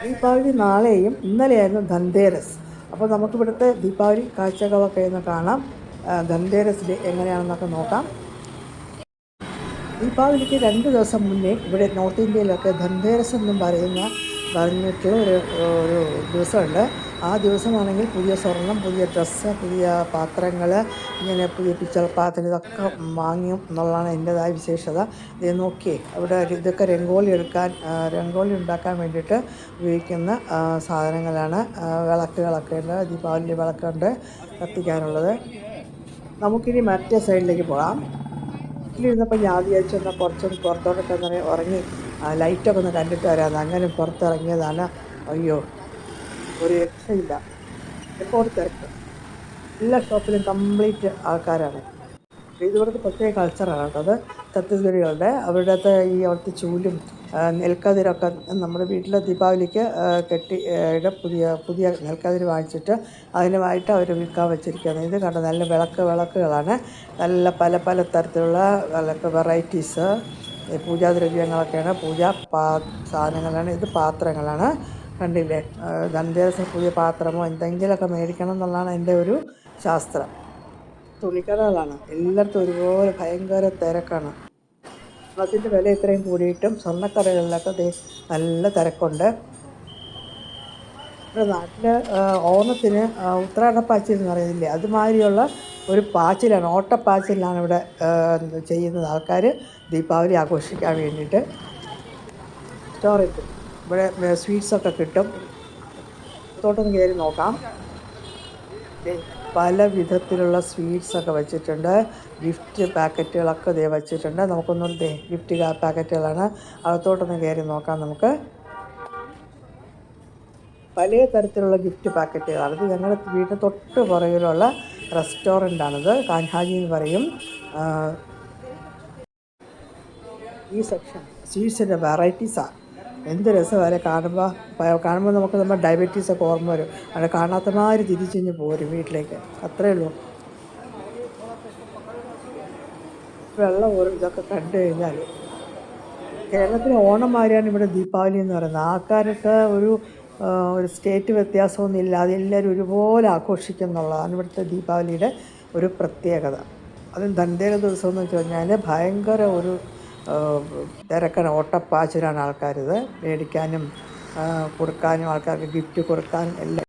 ദീപാവലി നാളെയും ഇന്നലെയായിരുന്നു ധൻതേരസ്. അപ്പോൾ നമുക്കിവിടുത്തെ ദീപാവലി കാഴ്ചകളൊക്കെ ഒന്ന് കാണാം. ധൻതേരസ് ഡേ എങ്ങനെയാണെന്നൊക്കെ നോക്കാം. ദീപാവലിക്ക് 2 ദിവസം മുന്നേ ഇവിടെ നോർത്ത് ഇന്ത്യയിലൊക്കെ ധൻതേരസ് എന്നും പറഞ്ഞിട്ടുള്ള ഒരു ദിവസമുണ്ട്. ആ ദിവസമാണെങ്കിൽ പുതിയ സ്വർണം, പുതിയ ഡ്രസ്സ്, പുതിയ പാത്രങ്ങൾ, ഇങ്ങനെ പുതിയ പിച്ചള പാത്രം ഇതൊക്കെ വാങ്ങിയും എന്നുള്ളതാണ് എൻ്റേതായ വിശേഷത. ഇത് നോക്കിയേ, അവിടെ ഇതൊക്കെ രംഗോലി ഉണ്ടാക്കാൻ വേണ്ടിയിട്ട് ഉപയോഗിക്കുന്ന സാധനങ്ങളാണ്. വിളക്കുകളൊക്കെ ഉണ്ട്, ദീപാവലി വിളക്കുണ്ട് കത്തിക്കാനുള്ളത്. നമുക്കിനി മറ്റേ സൈഡിലേക്ക് പോകാം. വീട്ടിലിരുന്നപ്പോൾ ഞാൻ വിചാരിച്ചു എന്നാൽ കുറച്ചൊന്ന് പുറത്തോട്ടൊക്കെ ഒന്ന് ഇറങ്ങി ലൈറ്റൊക്കെ ഒന്ന് കണ്ടിട്ട് വരാമെന്ന്. അങ്ങനെ പുറത്തിറങ്ങിയതാണ്. അയ്യോ, ഒരു രക്ഷയില്ല, എപ്പോൾ തിരക്ക്. എല്ലാ ഷോപ്പിലും കംപ്ലീറ്റ് ആൾക്കാരാണ്. ഇതുപോലത്തെ പ്രത്യേക കൾച്ചറാണ് കേട്ടോ അത്. ഛത്തീസ്ഗഡികളുടെ അവിടുത്തെ അവിടുത്തെ ചൂലും നെൽക്കതിരൊക്കെ നമ്മുടെ വീട്ടിലെ ദീപാവലിക്ക് പുതിയ നെൽക്കതിർ വാങ്ങിച്ചിട്ട് അതിനുമായിട്ട് അവർ വിൽക്കാൻ വെച്ചിരിക്കുന്നത്. ഇത് കണ്ടോ, നല്ല വിളക്കുകളാണ്. നല്ല പല തരത്തിലുള്ള വെറൈറ്റീസ് പൂജാദ്രവ്യങ്ങളൊക്കെയാണ്. സാധനങ്ങളാണ്. ഇത് പാത്രങ്ങളാണ്, കണ്ടില്ലേ. ധൻതേരസിന് പുതിയ പാത്രമോ എന്തെങ്കിലുമൊക്കെ മേടിക്കണം എന്നുള്ളതാണ് എൻ്റെ ഒരു ശാസ്ത്രം. തുണിക്കടകളാണ് എല്ലായിടത്തും ഒരുപോലെ, ഭയങ്കര തിരക്കാണ്. അതിൻ്റെ വില ഇത്രയും കൂടിയിട്ടും സ്വർണ്ണക്കടകളിലൊക്കെ നല്ല തിരക്കുണ്ട്. നമ്മുടെ നാട്ടിൽ ഓണത്തിന് ഉത്രാടപ്പാച്ചിൽ എന്ന് പറയുന്നില്ലേ, അതുമാതിരിയുള്ള ഒരു പാച്ചിലാണ്, ഓട്ടപ്പാച്ചിലാണ് ഇവിടെ ചെയ്യുന്നത് ആൾക്കാർ ദീപാവലി ആഘോഷിക്കാൻ വേണ്ടിയിട്ട്. സ്റ്റോറേജ് ഇവിടെ സ്വീറ്റ്സൊക്കെ കിട്ടും. തോട്ടം കയറി നോക്കാം. പല വിധത്തിലുള്ള സ്വീറ്റ്സൊക്കെ വെച്ചിട്ടുണ്ട്. ഗിഫ്റ്റ് പാക്കറ്റുകളൊക്കെ വെച്ചിട്ടുണ്ട്. നമുക്കൊന്നും ഗിഫ്റ്റ് പാക്കറ്റുകളാണ്. അകത്തോട്ടൊന്ന് കയറി നോക്കാം നമുക്ക്. പല തരത്തിലുള്ള ഗിഫ്റ്റ് പാക്കറ്റുകളാണ്. ഇത് ഞങ്ങളുടെ വീടിന് തൊട്ട് പുറകിലുള്ള റെസ്റ്റോറൻ്റാണിത്. കാൻഹാജി എന്ന് പറയും. ഈ സെക്ഷൻ സ്വീറ്റ്സിൻ്റെ വെറൈറ്റീസാണ്. എന്ത് രസമാണ് കാണുമ്പോൾ നമുക്ക് നമ്മുടെ ഡയബറ്റീസൊക്കെ ഓർമ്മ വരും. അവിടെ കാണാത്തമാര് തിരിച്ചിഞ്ഞ് പോരും വീട്ടിലേക്ക്, അത്രയേ ഉള്ളൂ. വെള്ളം ഇതൊക്കെ കണ്ടു കഴിഞ്ഞാൽ കേരളത്തിലെ ഓണം മാതിരിയാണ് ഇവിടെ ദീപാവലി എന്ന് പറയുന്നത്. ആൾക്കാരൊക്കെ ഒരു സ്റ്റേറ്റ് വ്യത്യാസമൊന്നും ഇല്ലാതെ എല്ലാവരും ഒരുപോലെ ആഘോഷിക്കുന്നുള്ളതാണ് ഇവിടുത്തെ ദീപാവലിയുടെ ഒരു പ്രത്യേകത. അതും ധൻതേരസ് ദിവസം എന്ന് വെച്ച് കഴിഞ്ഞാൽ ഭയങ്കര ഒരു തിരക്കാണ്, ഓട്ടപ്പാച്ചിലാണ്. ആൾക്കാരിത് മേടിക്കാനും കൊടുക്കാനും, ആൾക്കാർക്ക് ഗിഫ്റ്റ് കൊടുക്കാനും എല്ലാം